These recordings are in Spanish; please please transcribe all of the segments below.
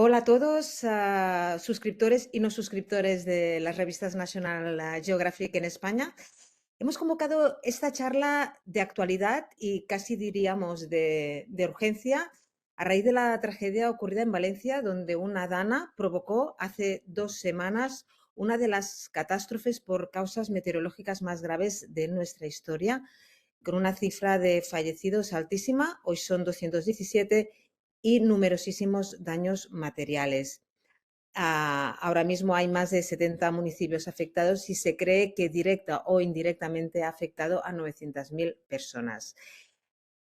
Hola a todos, suscriptores y no suscriptores de las revistas National Geographic en España. Hemos convocado esta charla de actualidad y casi diríamos de urgencia a raíz de la tragedia ocurrida en Valencia, donde una dana provocó hace 2 semanas una de las catástrofes por causas meteorológicas más graves de nuestra historia, con una cifra de fallecidos altísima. Hoy son 217 y numerosísimos daños materiales. Ahora mismo hay más de 70 municipios afectados y se cree que directa o indirectamente ha afectado a 900.000 personas.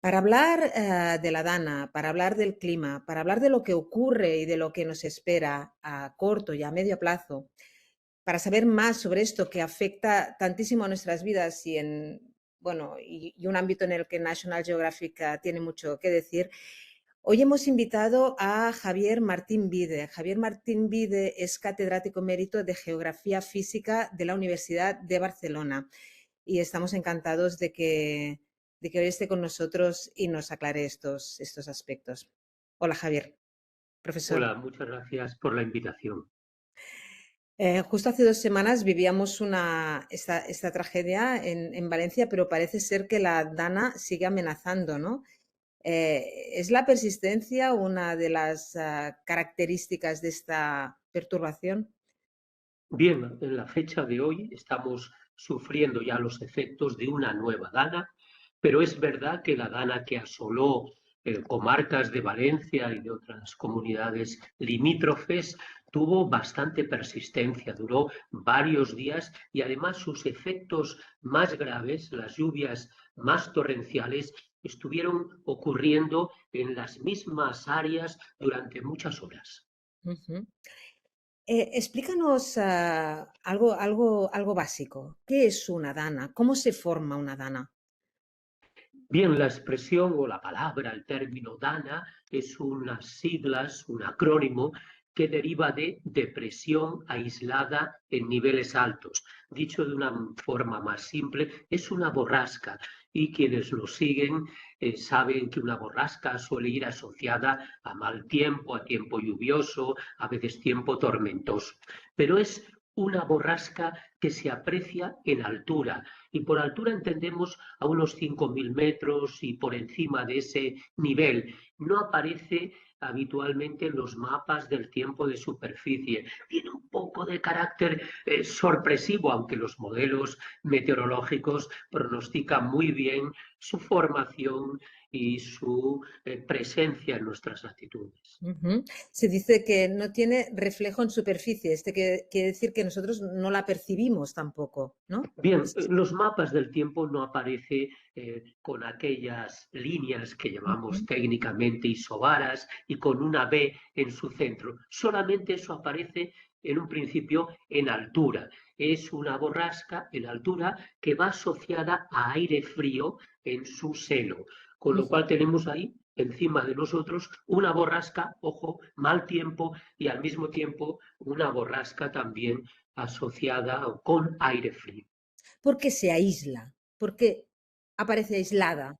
Para hablar de la dana, para hablar del clima, para hablar de lo que ocurre y de lo que nos espera a corto y a medio plazo, para saber más sobre esto que afecta tantísimo a nuestras vidas y un ámbito en el que National Geographic tiene mucho que decir. Hoy hemos invitado a Javier Martín Vide. Javier Martín Vide es catedrático emérito de Geografía Física de la Universidad de Barcelona y estamos encantados de que hoy esté con nosotros y nos aclare estos aspectos. Hola, Javier, profesor. Hola, muchas gracias por la invitación. Justo hace 2 semanas vivíamos esta tragedia en Valencia, pero parece ser que la dana sigue amenazando, ¿no? ¿Es la persistencia una de las características de esta perturbación? Bien, en la fecha de hoy estamos sufriendo ya los efectos de una nueva dana, pero es verdad que la dana que asoló comarcas de Valencia y de otras comunidades limítrofes tuvo bastante persistencia, duró varios días y además sus efectos más graves, las lluvias más torrenciales, estuvieron ocurriendo en las mismas áreas durante muchas horas. Ujú. Explícanos algo básico. ¿Qué es una dana? ¿Cómo se forma una dana? Bien, la expresión o la palabra, el término DANA, es unas siglas, un acrónimo que deriva de depresión aislada en niveles altos. Dicho de una forma más simple, es una borrasca y quienes lo siguen saben que una borrasca suele ir asociada a mal tiempo, a tiempo lluvioso, a veces tiempo tormentoso. Pero es una borrasca que se aprecia en altura y por altura entendemos a unos 5.000 metros y por encima de ese nivel. No aparece habitualmente en los mapas del tiempo de superficie. Tiene un poco de carácter sorpresivo, aunque los modelos meteorológicos pronostican muy bien su formación y su presencia en nuestras latitudes. Ujú. Se dice que no tiene reflejo en superficie. Quiere decir que nosotros no la percibimos tampoco, ¿no? Bien, los mapas del tiempo no aparece con aquellas líneas que llamamos Ujú. técnicamente isobaras y con una B en su centro. Solamente eso aparece en un principio en altura. Es una borrasca en altura que va asociada a aire frío en su seno, con lo cual tenemos ahí encima de nosotros una borrasca, ojo, mal tiempo y al mismo tiempo una borrasca también asociada con aire frío. ¿Por qué se aísla? ¿Por qué aparece aislada?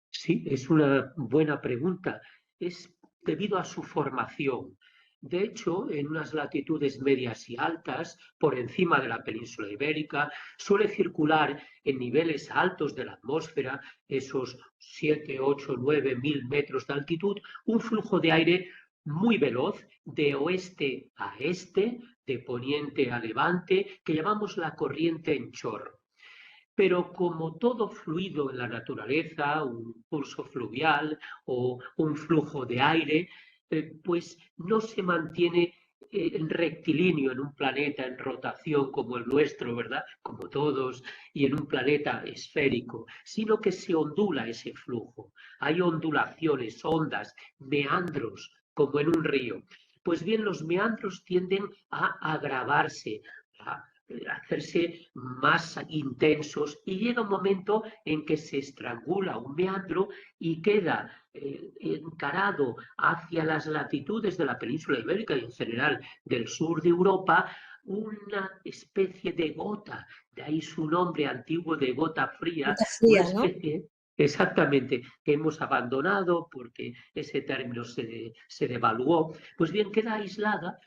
Sí, es una buena pregunta. Es debido a su formación. De hecho, en unas latitudes medias y altas, por encima de la península ibérica, suele circular en niveles altos de la atmósfera, esos 7, 8, 9 mil metros de altitud, un flujo de aire muy veloz de oeste a este, de poniente a levante, que llamamos la corriente en chorro. Pero como todo fluido en la naturaleza, un curso fluvial o un flujo de aire, pues no se mantiene en rectilíneo en un planeta en rotación como el nuestro, ¿verdad? Como todos, y en un planeta esférico, sino que se ondula ese flujo. Hay ondulaciones, ondas, meandros, como en un río. Pues bien, los meandros tienden a agravarse, a hacerse más intensos y llega un momento en que se estrangula un meandro y queda encarado hacia las latitudes de la península ibérica y en general del sur de Europa una especie de gota, de ahí su nombre antiguo de gota fría, Mucha una fría, ¿no? especie exactamente, que hemos abandonado porque ese término se devaluó, pues bien, queda aislada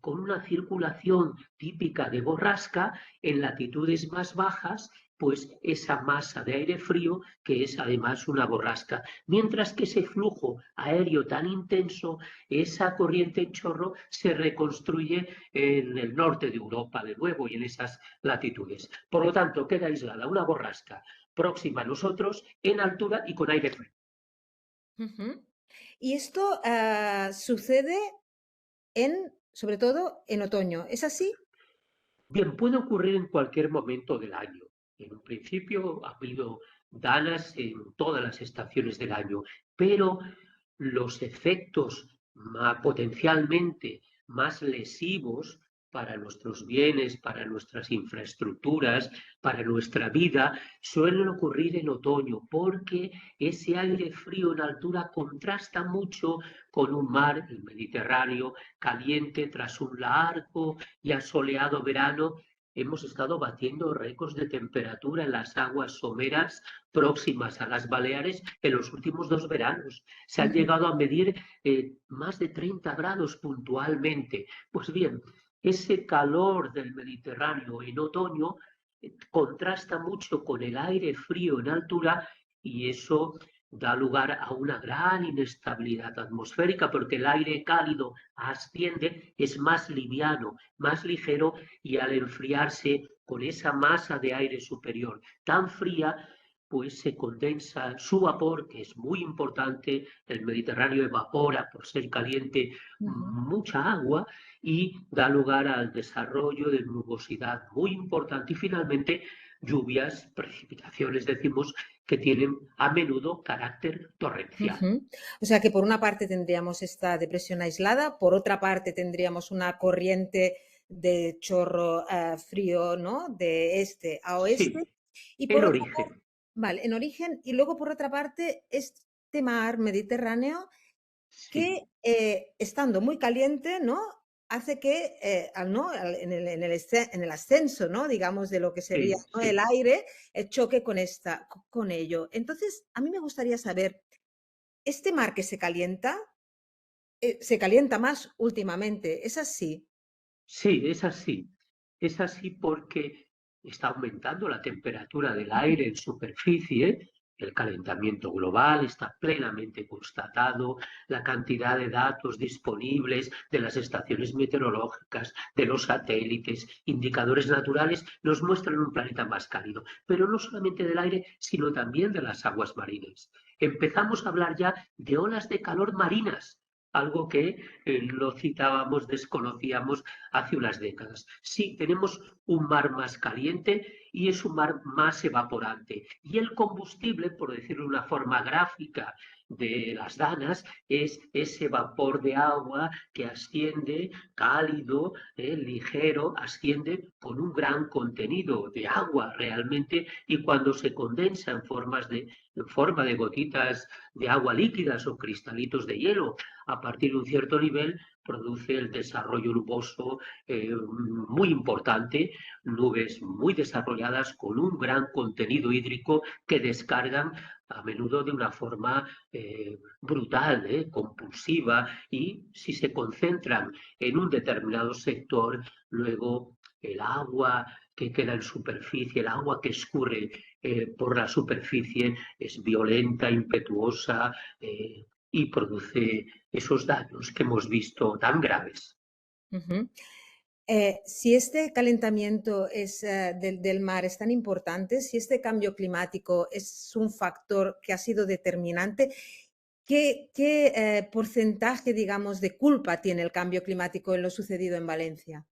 con una circulación típica de borrasca en latitudes más bajas, pues esa masa de aire frío que es además una borrasca. Mientras que ese flujo aéreo tan intenso, esa corriente en chorro se reconstruye en el norte de Europa de nuevo y en esas latitudes. Por lo tanto, queda aislada una borrasca próxima a nosotros en altura y con aire frío. Ujú. Y esto sucede sobre todo en otoño, ¿es así? Bien, puede ocurrir en cualquier momento del año. En un principio ha habido danas en todas las estaciones del año, pero los efectos potencialmente más lesivos para nuestros bienes, para nuestras infraestructuras, para nuestra vida, suelen ocurrir en otoño, porque ese aire frío en altura contrasta mucho con un mar, el Mediterráneo, caliente tras un largo y asoleado verano. Hemos estado batiendo récords de temperatura en las aguas someras próximas a las Baleares en los últimos 2 veranos. Se han Ujú, llegado a medir más de 30 grados puntualmente. Pues bien, ese calor del Mediterráneo en otoño contrasta mucho con el aire frío en altura y eso da lugar a una gran inestabilidad atmosférica porque el aire cálido asciende, es más liviano, más ligero y al enfriarse con esa masa de aire superior tan fría, pues se condensa su vapor, que es muy importante. El Mediterráneo evapora, por ser caliente, ujú. mucha agua y da lugar al desarrollo de nubosidad muy importante y finalmente lluvias, precipitaciones, decimos, que tienen a menudo carácter torrencial. Ujú. O sea que por una parte tendríamos esta depresión aislada, por otra parte tendríamos una corriente de chorro frío, ¿no? De este a oeste. Sí, Y por el otra parte, origen. vale, en origen, y luego por otra parte, este mar Mediterráneo Sí, que estando muy caliente, ¿no? Hace que ¿no? En el ascenso, ¿no? Digamos, de lo que sería, sí, ¿no? El sí. aire, choque con ello. Entonces, a mí me gustaría saber, este mar que se calienta más últimamente, ¿es así? Sí, es así. Es así porque está aumentando la temperatura del Ujú, aire en superficie, el calentamiento global está plenamente constatado, la cantidad de datos disponibles de las estaciones meteorológicas, de los satélites, indicadores naturales, nos muestran un planeta más cálido, pero no solamente del aire, sino también de las aguas marinas. Empezamos a hablar ya de olas de calor marinas, algo que lo citábamos, desconocíamos hace unas décadas. Sí, tenemos un mar más caliente y es un mar más evaporante. Y el combustible, por decirlo de una forma gráfica, de las danas es ese vapor de agua que asciende cálido, ligero, asciende con un gran contenido de agua realmente y cuando se condensa en forma de gotitas de agua líquidas o cristalitos de hielo a partir de un cierto nivel, produce el desarrollo nuboso muy importante, nubes muy desarrolladas con un gran contenido hídrico que descargan a menudo de una forma brutal, compulsiva, y si se concentran en un determinado sector, luego el agua que queda en superficie, el agua que escurre por la superficie es violenta, impetuosa y produce esos daños que hemos visto tan graves. ujú. Si este calentamiento del mar es tan importante, si este cambio climático es un factor que ha sido determinante, ¿qué porcentaje, digamos, de culpa tiene el cambio climático en lo sucedido en Valencia?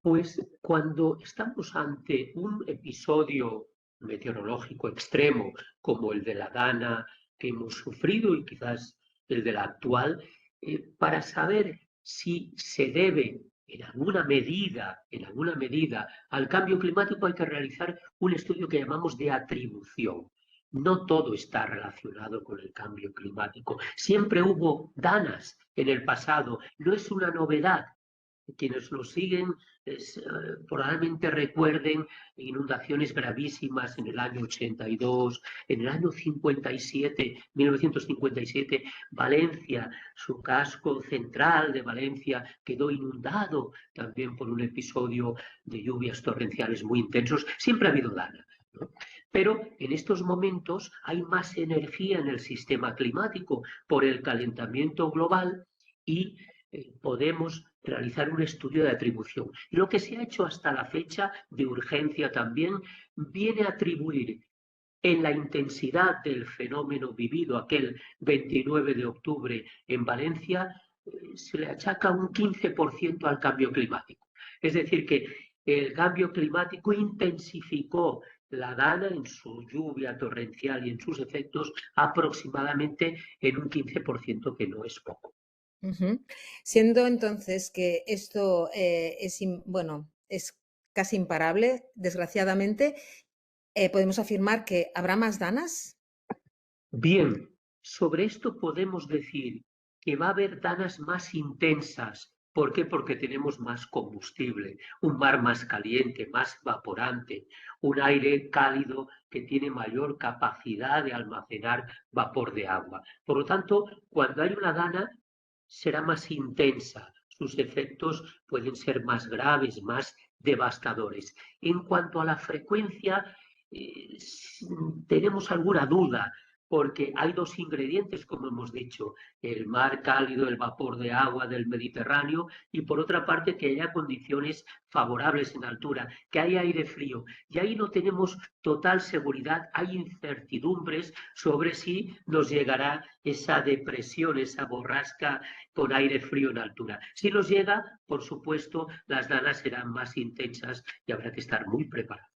Pues cuando estamos ante un episodio meteorológico extremo como el de la Dana que hemos sufrido y quizás el de la actual, para saber si se debe en alguna medida al cambio climático hay que realizar un estudio que llamamos de atribución. No todo está relacionado con el cambio climático. Siempre hubo danas en el pasado, no es una novedad. Quienes lo siguen probablemente recuerden inundaciones gravísimas en el año 82, en el año 57, 1957, Valencia, su casco central de Valencia quedó inundado también por un episodio de lluvias torrenciales muy intensos. Siempre ha habido dana, ¿no? Pero en estos momentos hay más energía en el sistema climático por el calentamiento global y podemos realizar un estudio de atribución. Lo que se ha hecho hasta la fecha de urgencia también viene a atribuir en la intensidad del fenómeno vivido aquel 29 de octubre en Valencia, se le achaca un 15% al cambio climático. Es decir, que el cambio climático intensificó la dana en su lluvia torrencial y en sus efectos aproximadamente en un 15%, que no es poco. Ujú. Siendo entonces que esto bueno, es casi imparable, desgraciadamente, podemos afirmar que habrá más danas. Bien, sobre esto podemos decir que va a haber danas más intensas. ¿Por qué? Porque tenemos más combustible, un mar más caliente, más vaporante, un aire cálido que tiene mayor capacidad de almacenar vapor de agua. Por lo tanto, cuando hay una dana, será más intensa. Sus efectos pueden ser más graves, más devastadores. En cuanto a la frecuencia, eh, tenemos alguna duda, porque hay dos ingredientes, como hemos dicho, el mar cálido, el vapor de agua del Mediterráneo, y por otra parte que haya condiciones favorables en altura, que haya aire frío. Y ahí no tenemos total seguridad, hay incertidumbres sobre si nos llegará esa depresión, esa borrasca con aire frío en altura. Si nos llega, por supuesto, las danas serán más intensas y habrá que estar muy preparados.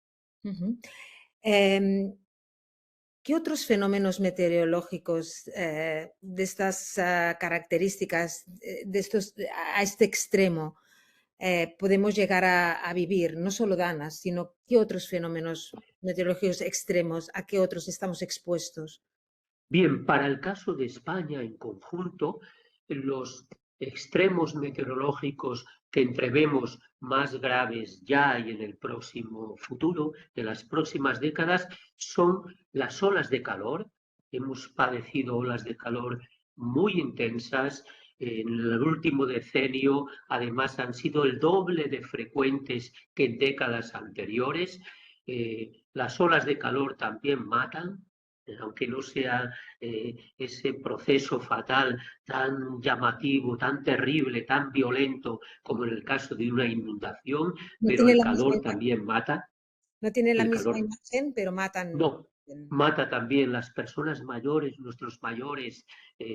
Ujú. Em, ¿Qué otros fenómenos meteorológicos de estas características, de estos, a este extremo, podemos llegar a vivir? No solo danas, sino qué otros fenómenos meteorológicos extremos, a qué otros estamos expuestos. Bien, para el caso de España en conjunto, los extremos meteorológicos que entrevemos más graves ya y en el próximo futuro, en las próximas décadas, son las olas de calor. Hemos padecido olas de calor muy intensas. En el último decenio, además, han sido el doble de frecuentes que en décadas anteriores. Las olas de calor también matan, aunque no sea ese proceso fatal tan llamativo, tan terrible, tan violento como en el caso de una inundación, No pero tiene el la misma calor también mata. No tiene la El misma calor imagen, pero matan. no, mata también las personas mayores, nuestros mayores,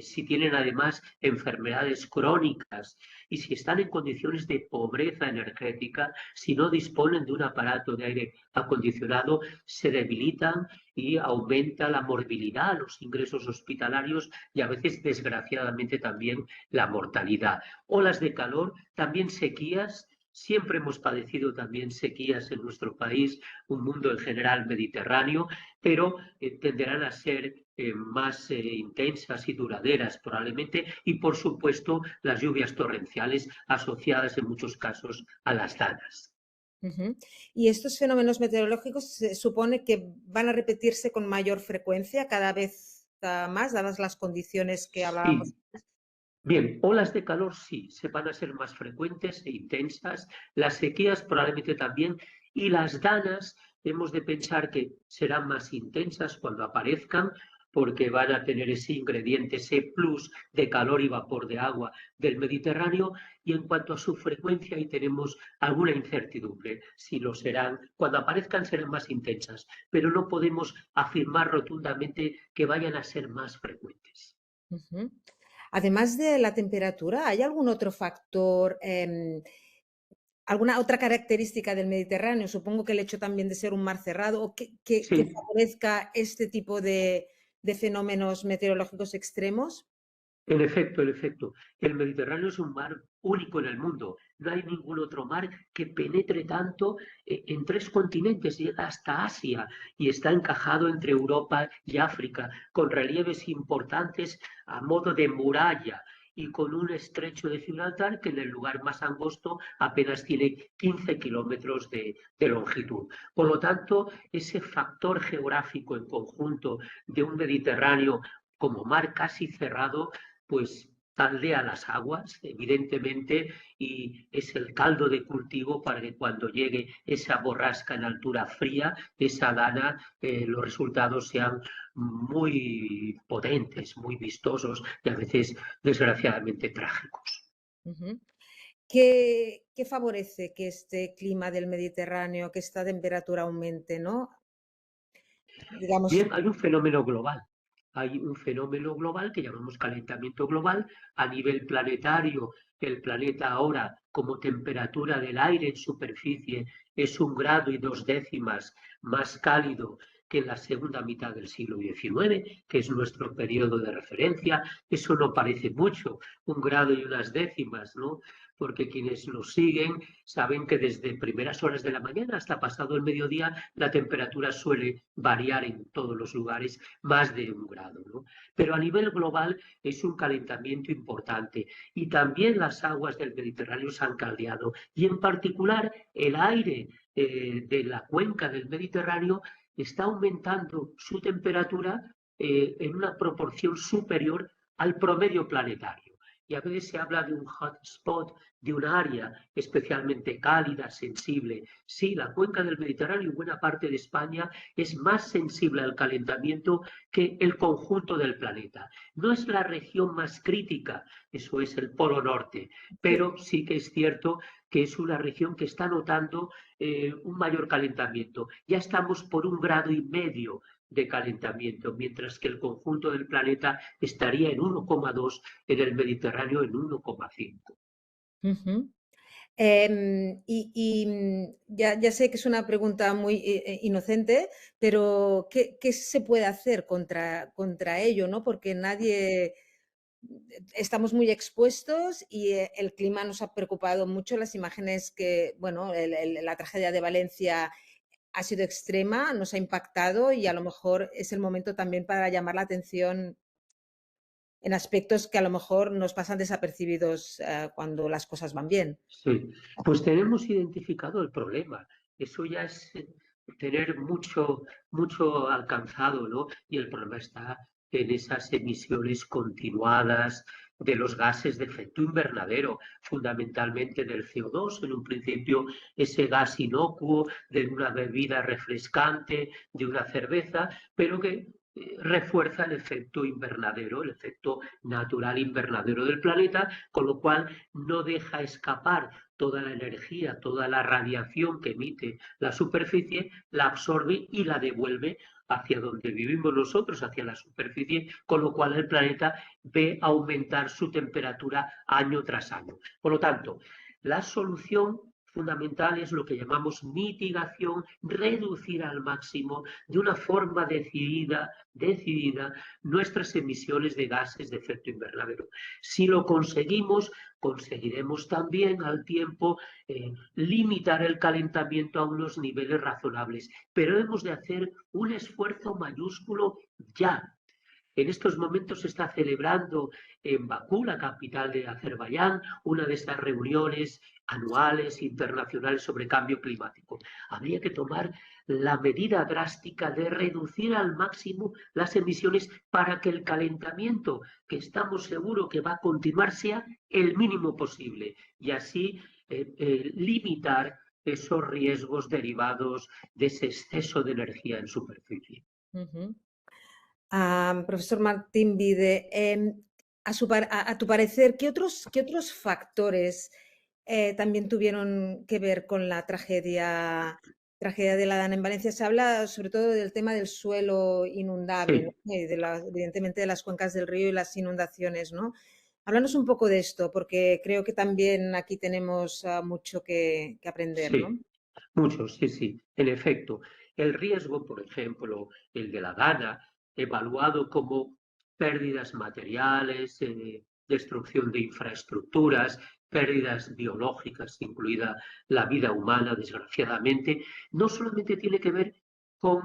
si tienen además enfermedades crónicas y si están en condiciones de pobreza energética, si no disponen de un aparato de aire acondicionado, se debilitan y aumenta la morbilidad, los ingresos hospitalarios y a veces, desgraciadamente, también la mortalidad. Olas de calor, también sequías. Siempre hemos padecido también sequías en nuestro país, un mundo en general mediterráneo, pero tenderán a ser más intensas y duraderas probablemente, y por supuesto las lluvias torrenciales asociadas en muchos casos a las danas. Ujú. Y estos fenómenos meteorológicos se supone que van a repetirse con mayor frecuencia cada vez más, dadas las condiciones que hablábamos. Sí, bien, olas de calor sí, se van a ser más frecuentes e intensas, las sequías probablemente también, y las danas hemos de pensar que serán más intensas cuando aparezcan, porque van a tener ese ingrediente, ese plus de calor y vapor de agua del Mediterráneo, y en cuanto a su frecuencia ahí tenemos alguna incertidumbre, si lo serán, cuando aparezcan serán más intensas, pero no podemos afirmar rotundamente que vayan a ser más frecuentes. Ujú. Además de la temperatura, ¿hay algún otro factor, alguna otra característica del Mediterráneo? Supongo que el hecho también de ser un mar cerrado, o que Sí. favorezca este tipo de fenómenos meteorológicos extremos. En efecto, en efecto. El Mediterráneo es un mar único en el mundo. No hay ningún otro mar que penetre tanto en tres continentes, llega hasta Asia y está encajado entre Europa y África, con relieves importantes a modo de muralla. y con un estrecho de Gibraltar que en el lugar más angosto apenas tiene 15 kilómetros de longitud. Por lo tanto, ese factor geográfico en conjunto de un Mediterráneo como mar casi cerrado, pues taldea las aguas, evidentemente, y es el caldo de cultivo para que cuando llegue esa borrasca en altura fría, esa dana, los resultados sean muy potentes, muy vistosos y a veces, desgraciadamente, trágicos. Ujú. ¿Qué favorece que este clima del Mediterráneo, que esta temperatura aumente, no? Digamos, Bien, hay un fenómeno global. Hay un fenómeno global que llamamos calentamiento global. A nivel planetario, el planeta ahora, como temperatura del aire en superficie, es 1,2 grados más cálido que en la segunda mitad del siglo XIX, que es nuestro periodo de referencia. Eso no parece mucho, 1,1 grados, ¿no? Porque quienes nos siguen saben que desde primeras horas de la mañana hasta pasado el mediodía la temperatura suele variar en todos los lugares más de 1 grado, ¿no? Pero a nivel global es un calentamiento importante y también las aguas del Mediterráneo se han caldeado y en particular el aire de la cuenca del Mediterráneo está aumentando su temperatura en una proporción superior al promedio planetario. Y a veces se habla de un hotspot, de un área especialmente cálida, sensible. Sí, la cuenca del Mediterráneo y buena parte de España es más sensible al calentamiento que el conjunto del planeta. No es la región más crítica, eso es el Polo Norte, sí. pero sí que es cierto que es una región que está notando un mayor calentamiento. Ya estamos por 1,5 grados de calentamiento, mientras que el conjunto del planeta estaría en 1,2, en el Mediterráneo en 1,5. Ujú. Ya sé que es una pregunta muy inocente, pero ¿qué se puede hacer contra ello, ¿no? Porque nadie estamos muy expuestos y el clima nos ha preocupado mucho. Las imágenes que, bueno, la tragedia de Valencia ha sido extrema, nos ha impactado y a lo mejor es el momento también para llamar la atención en aspectos que a lo mejor nos pasan desapercibidos cuando las cosas van bien. Sí, pues tenemos identificado el problema. Eso ya es tener mucho, mucho alcanzado, ¿no? Y el problema está en esas emisiones continuadas de los gases de efecto invernadero, fundamentalmente del CO2, en un principio ese gas inocuo de una bebida refrescante, de una cerveza, pero que refuerza el efecto invernadero, el efecto natural invernadero del planeta, con lo cual no deja escapar toda la energía, toda la radiación que emite la superficie, la absorbe y la devuelve hacia donde vivimos nosotros, hacia la superficie, con lo cual el planeta ve aumentar su temperatura año tras año. Por lo tanto, la solución fundamental es lo que llamamos mitigación, reducir al máximo de una forma decidida nuestras emisiones de gases de efecto invernadero. Si lo conseguimos, conseguiremos también al tiempo limitar el calentamiento a unos niveles razonables, pero hemos de hacer un esfuerzo mayúsculo ya. En estos momentos se está celebrando en Bakú, la capital de Azerbaiyán, una de estas reuniones anuales internacionales sobre cambio climático. Habría que tomar la medida drástica de reducir al máximo las emisiones para que el calentamiento, que estamos seguros que va a continuar, sea el mínimo posible y así limitar esos riesgos derivados de ese exceso de energía en superficie. Ujú. Profesor Martín Vide, a tu parecer, ¿qué otros factores también tuvieron que ver con la tragedia de la Dana en Valencia? Se habla sobre todo del tema del suelo inundable, ¿no? Sí, Y evidentemente de las cuencas del río y las inundaciones, ¿no? Háblanos un poco de esto, porque creo que también aquí tenemos mucho que aprender, ¿no? sí. Muchos, sí, sí. En efecto, el riesgo, por ejemplo, el de la Dana, evaluado como pérdidas materiales, destrucción de infraestructuras, pérdidas biológicas, incluida la vida humana, desgraciadamente, no solamente tiene que ver con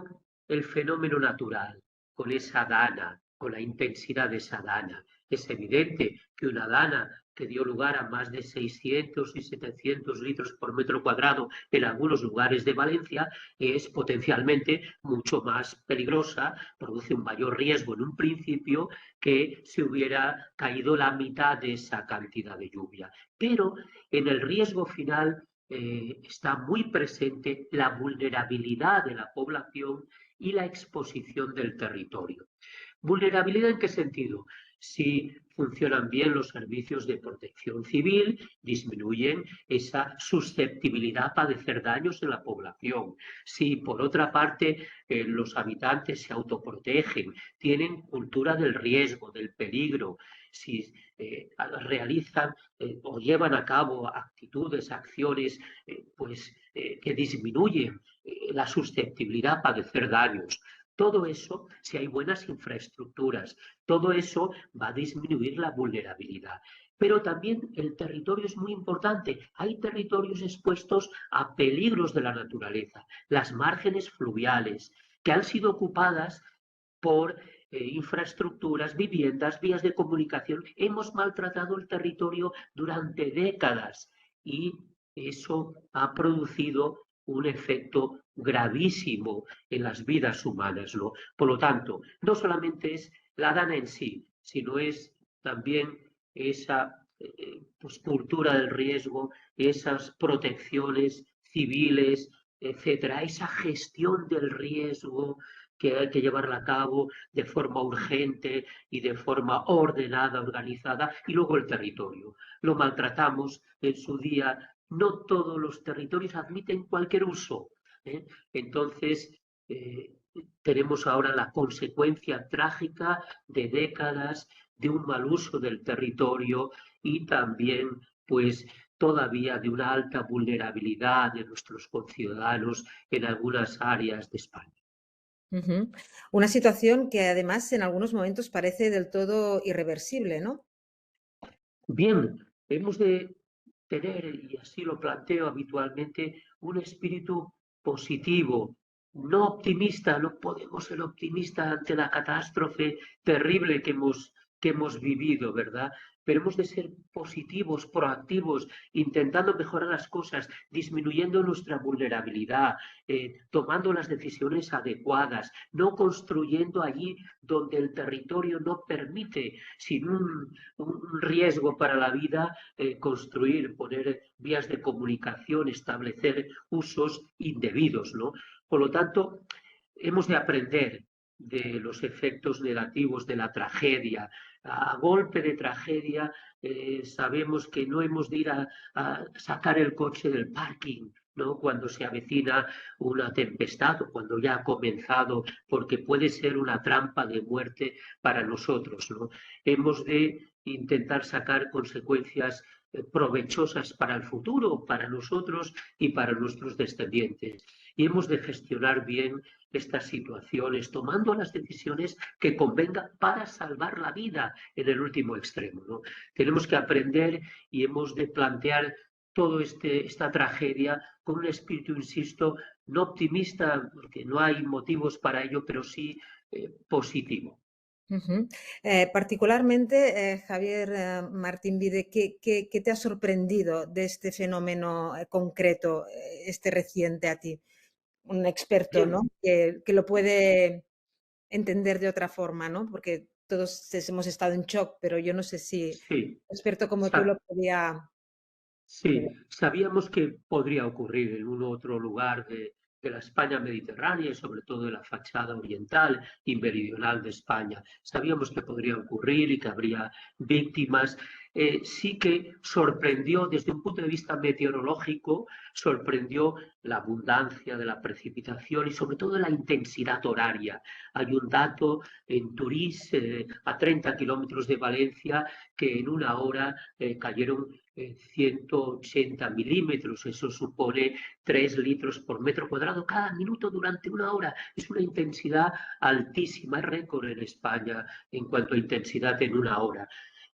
el fenómeno natural, con esa Dana, con la intensidad de esa Dana. Es evidente que una dana que dio lugar a más de 600 y 700 litros por metro cuadrado en algunos lugares de Valencia es potencialmente mucho más peligrosa, produce un mayor riesgo en un principio que si hubiera caído la mitad de esa cantidad de lluvia. Pero en el riesgo final está muy presente la vulnerabilidad de la población y la exposición del territorio. ¿Vulnerabilidad en qué sentido? Si funcionan bien los servicios de protección civil, disminuyen esa susceptibilidad a padecer daños en la población. Si, por otra parte, los habitantes se autoprotegen, tienen cultura del riesgo, del peligro, si realizan o llevan a cabo actitudes, acciones que disminuyen la susceptibilidad a padecer daños. Todo eso, si hay buenas infraestructuras, todo eso va a disminuir la vulnerabilidad. Pero también el territorio es muy importante. Hay territorios expuestos a peligros de la naturaleza, las márgenes fluviales, que han sido ocupadas por infraestructuras, viviendas, vías de comunicación. Hemos maltratado el territorio durante décadas y eso ha producido un efecto gravísimo en las vidas humanas, ¿no? Por lo tanto, no solamente es la dana en sí, sino es también esa cultura del riesgo, esas protecciones civiles, etcétera, esa gestión del riesgo que hay que llevarla a cabo de forma urgente y de forma ordenada, organizada, y luego el territorio. Lo maltratamos en su día. No todos los territorios admiten cualquier uso. Entonces, tenemos ahora la consecuencia trágica de décadas de un mal uso del territorio y también, pues, todavía de una alta vulnerabilidad de nuestros conciudadanos en algunas áreas de España. Ujú. Una situación que además en algunos momentos parece del todo irreversible, ¿no? Bien, hemos de tener, y así lo planteo habitualmente, un espíritu positivo, no optimista. No podemos ser optimistas ante la catástrofe terrible que hemos vivido, ¿verdad? Pero hemos de ser positivos, proactivos, intentando mejorar las cosas, disminuyendo nuestra vulnerabilidad, tomando las decisiones adecuadas, no construyendo allí donde el territorio no permite, sin un riesgo para la vida, construir, poner vías de comunicación, establecer usos indebidos, ¿no? Por lo tanto, hemos de aprender de los efectos negativos de la tragedia. A golpe de tragedia, sabemos que no hemos de ir a sacar el coche del parking, ¿no? Cuando se avecina una tempestad o cuando ya ha comenzado, porque puede ser una trampa de muerte para nosotros, ¿no? Hemos de intentar sacar consecuencias provechosas para el futuro, para nosotros y para nuestros descendientes. Y hemos de gestionar bien estas situaciones, tomando las decisiones que convengan para salvar la vida en el último extremo, ¿no? Tenemos que aprender y hemos de plantear toda esta tragedia con un espíritu, insisto, no optimista, porque no hay motivos para ello, pero sí positivo. Ujú. Particularmente, Javier Martín Vide, ¿qué te ha sorprendido de este fenómeno concreto, este reciente a ti? Un experto, ¿no? Bien, Que lo puede entender de otra forma, ¿no? Porque todos hemos estado en shock, pero yo no sé si sí. un experto como tú Sa- lo podía Sí, prever. sabíamos que podría ocurrir en un otro lugar de la España mediterránea y sobre todo de la fachada oriental y meridional de España. Sabíamos que podría ocurrir y que habría víctimas. Sí que sorprendió desde un punto de vista meteorológico, sorprendió la abundancia de la precipitación y sobre todo la intensidad horaria. Hay un dato en Turís, a 30 kilómetros de Valencia, que en una hora cayeron 180 milímetros. Eso supone 3 litros por metro cuadrado cada minuto durante una hora. Es una intensidad altísima, récord en España en cuanto a intensidad en una hora.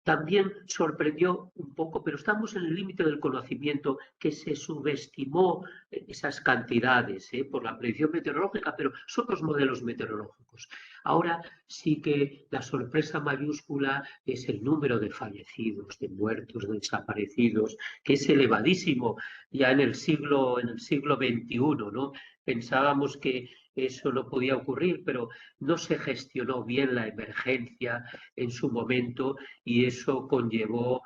también sorprendió un poco, pero estamos en el límite del conocimiento, que se subestimó esas cantidades por la predicción meteorológica, pero son los modelos meteorológicos. Ahora sí que la sorpresa mayúscula es el número de fallecidos, de muertos, de desaparecidos, que es elevadísimo ya en el siglo XXI, ¿no? Pensábamos que eso no podía ocurrir, pero no se gestionó bien la emergencia en su momento y eso conllevó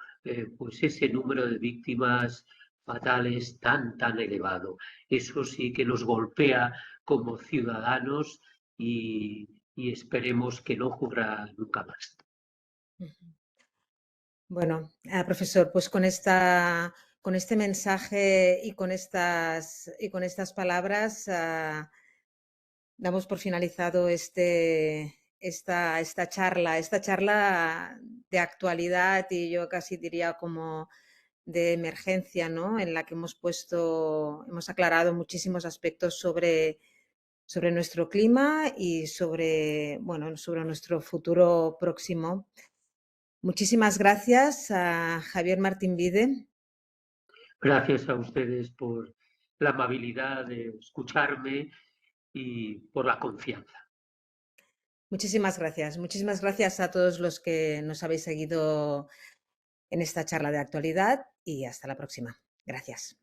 pues ese número de víctimas fatales tan elevado. Eso sí que nos golpea como ciudadanos y esperemos que no ocurra nunca más. Bueno, profesor, pues con este mensaje y con estas palabras, damos por finalizado esta charla de actualidad y yo casi diría como de emergencia, ¿no? En la que hemos aclarado muchísimos aspectos sobre nuestro clima y sobre nuestro futuro próximo. Muchísimas gracias a Javier Martín Vide. Gracias a ustedes por la amabilidad de escucharme y por la confianza. Muchísimas gracias. Muchísimas gracias a todos los que nos habéis seguido en esta charla de actualidad y hasta la próxima. Gracias.